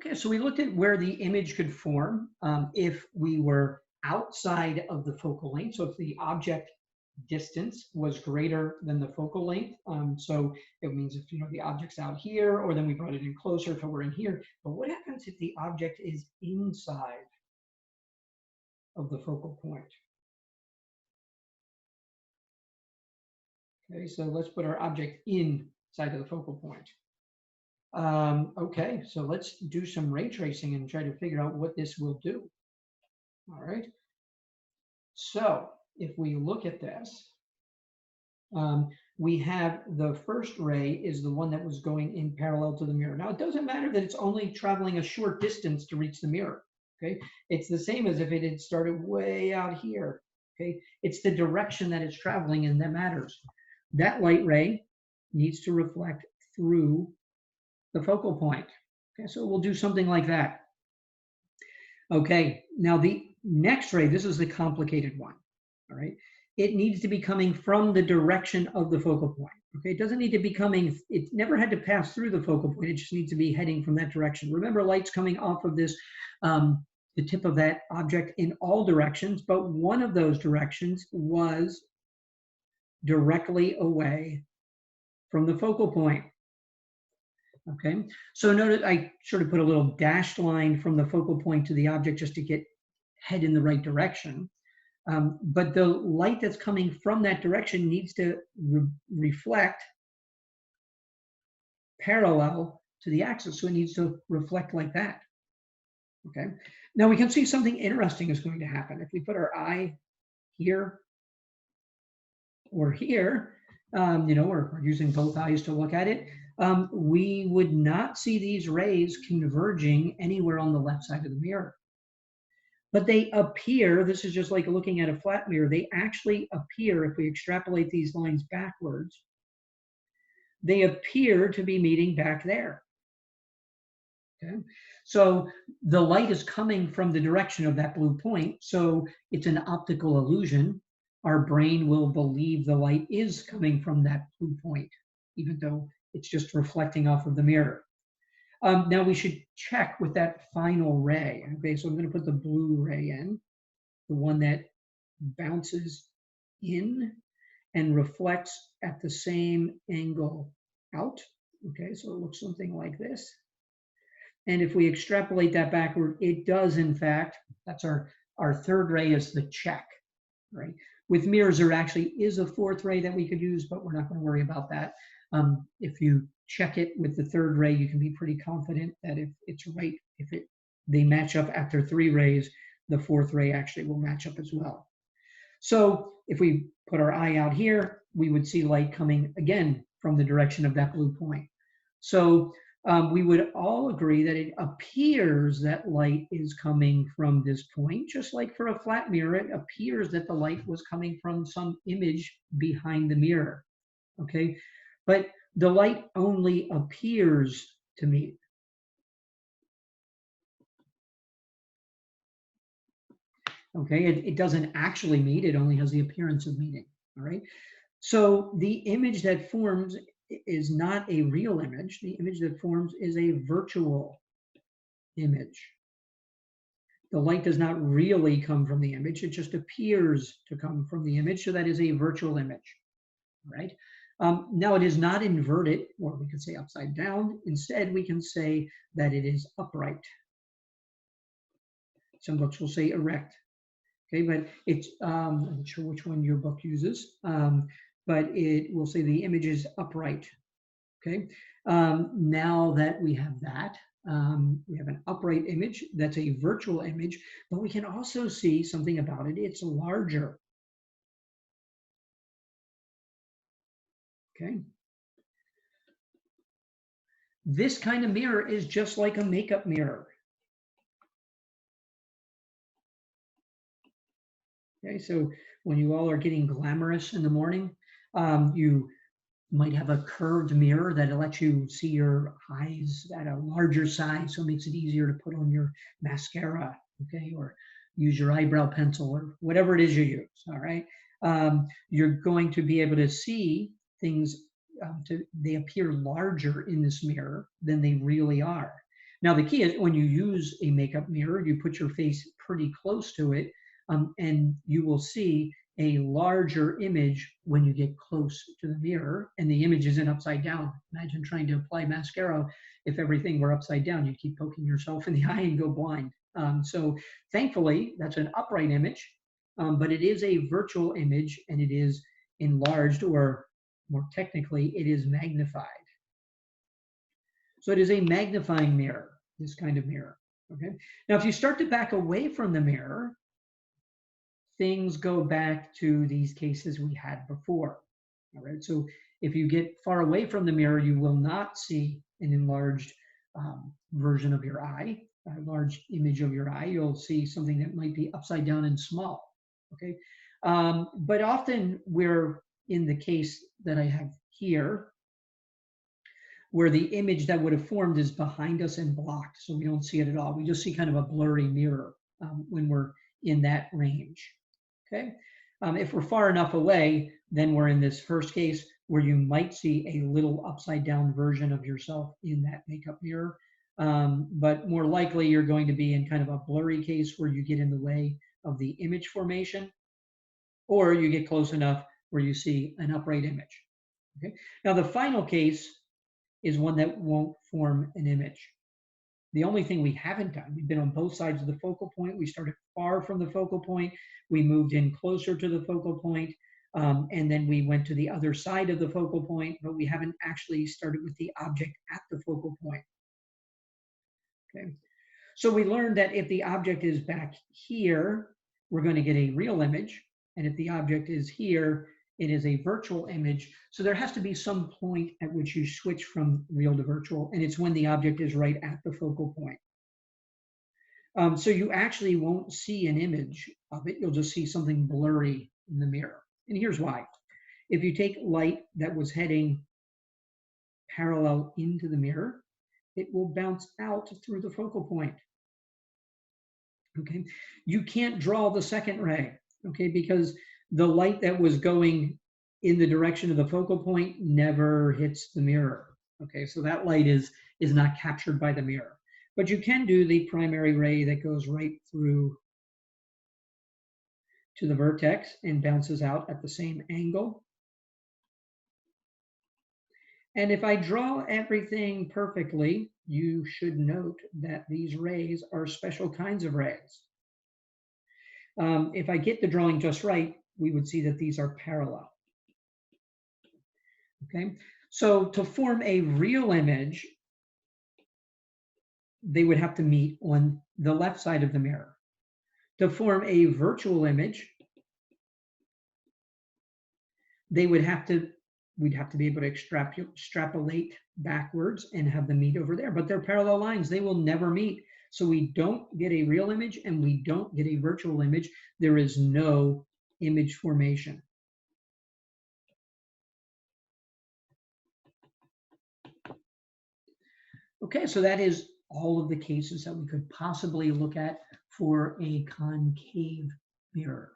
Okay, so we looked at where the image could form if we were outside of the focal length. So if the object distance was greater than the focal length. So it means if the object's out here, or then we brought it in closer if it were in here. But what happens if the object is inside of the focal point? Okay, so let's put our object inside of the focal point. Okay, so let's do some ray tracing and try to figure out what this will do. All right. So if we look at this, we have the first ray is the one that was going in parallel to the mirror. Now, it doesn't matter that it's only traveling a short distance to reach the mirror. Okay, it's the same as if it had started way out here. Okay, it's the direction that it's traveling in that matters. That light ray needs to reflect through the focal point. Okay, so we'll do something like that. Okay, now the next ray, this is the complicated one. All right, it needs to be coming from the direction of the focal point. Okay, it doesn't need to be coming, it never had to pass through the focal point, it just needs to be heading from that direction. Remember, light's coming off of this, the tip of that object in all directions, but one of those directions was directly away from the focal point. Okay, so notice I sort of put a little dashed line from the focal point to the object just to head in the right direction. But the light that's coming from that direction needs to reflect parallel to the axis. So it needs to reflect like that. Okay, now we can see something interesting is going to happen. If we put our eye here or here, we're using both eyes to look at it, we would not see these rays converging anywhere on the left side of the mirror. But they appear, this is just like looking at a flat mirror, they actually appear, if we extrapolate these lines backwards, they appear to be meeting back there. Okay, so the light is coming from the direction of that blue point, so it's an optical illusion. Our brain will believe the light is coming from that blue point, even though it's just reflecting off of the mirror. Now we should check with that final ray. Okay, so I'm going to put the blue ray in, the one that bounces in and reflects at the same angle out. Okay, so it looks something like this. And if we extrapolate that backward, it does, in fact, that's our third ray is the check, right? With mirrors, there actually is a fourth ray that we could use, but we're not going to worry about that. If you check it with the third ray, you can be pretty confident that if it's right, they match up after 3 rays, the fourth ray actually will match up as well. So if we put our eye out here, we would see light coming again from the direction of that blue point. So we would all agree that it appears that light is coming from this point, just like for a flat mirror, it appears that the light was coming from some image behind the mirror. Okay, but the light only appears to meet. Okay, it doesn't actually meet, it only has the appearance of meeting. All right, so the image that forms is not a real image. The image that forms is a virtual image. The light does not really come from the image, it just appears to come from the image, so that is a virtual image. All right. Now it is not inverted, or we could say upside down. Instead, we can say that it is upright. Some books will say erect. Okay, but it's, I'm not sure which one your book uses, but it will say the image is upright. Okay, now that we have that, we have an upright image, that's a virtual image, but we can also see something about it, it's larger. Okay. This kind of mirror is just like a makeup mirror. Okay, so when you all are getting glamorous in the morning, you might have a curved mirror that lets you see your eyes at a larger size, so it makes it easier to put on your mascara, okay, or use your eyebrow pencil or whatever it is you use, all right? You're going to be able to see things, they appear larger in this mirror than they really are. Now, the key is when you use a makeup mirror, you put your face pretty close to it, and you will see a larger image when you get close to the mirror, and the image isn't upside down. Imagine trying to apply mascara. If everything were upside down, you'd keep poking yourself in the eye and go blind. So thankfully, that's an upright image, but it is a virtual image, and it is enlarged, or more technically, it is magnified. So it is a magnifying mirror, this kind of mirror. Okay. Now, if you start to back away from the mirror, things go back to these cases we had before. All right. So if you get far away from the mirror, you will not see an enlarged version of your eye, a large image of your eye. You'll see something that might be upside down and small. Okay. But often we're in the case that I have here, where the image that would have formed is behind us and blocked, so we don't see it at all. We just see kind of a blurry mirror when we're in that range. Okay. If we're far enough away, then we're in this first case where you might see a little upside down version of yourself in that makeup mirror. But more likely you're going to be in kind of a blurry case where you get in the way of the image formation, or you get close enough where you see an upright image. Okay. Now, the final case is one that won't form an image. The only thing we haven't done, we've been on both sides of the focal point. We started far from the focal point. We moved in closer to the focal point, and then we went to the other side of the focal point, but we haven't actually started with the object at the focal point. Okay. So we learned that if the object is back here, we're going to get a real image. And if the object is here, it is a virtual image. So there has to be some point at which you switch from real to virtual, and it's when the object is right at the focal point. So you actually won't see an image of it. You'll just see something blurry in the mirror. And here's why. If you take light that was heading parallel into the mirror, it will bounce out through the focal point. Okay, you can't draw the second ray, okay, because the light that was going in the direction of the focal point never hits the mirror. Okay, so that light is not captured by the mirror. But you can do the primary ray that goes right through to the vertex and bounces out at the same angle. And if I draw everything perfectly, you should note that these rays are special kinds of rays. If I get the drawing just right, we would see that these are parallel. Okay, so to form a real image, they would have to meet on the left side of the mirror. To form a virtual image, we'd have to be able to extrapolate backwards and have them meet over there. But they're parallel lines. They will never meet. So we don't get a real image and we don't get a virtual image. There is no image formation. Okay, so that is all of the cases that we could possibly look at for a concave mirror.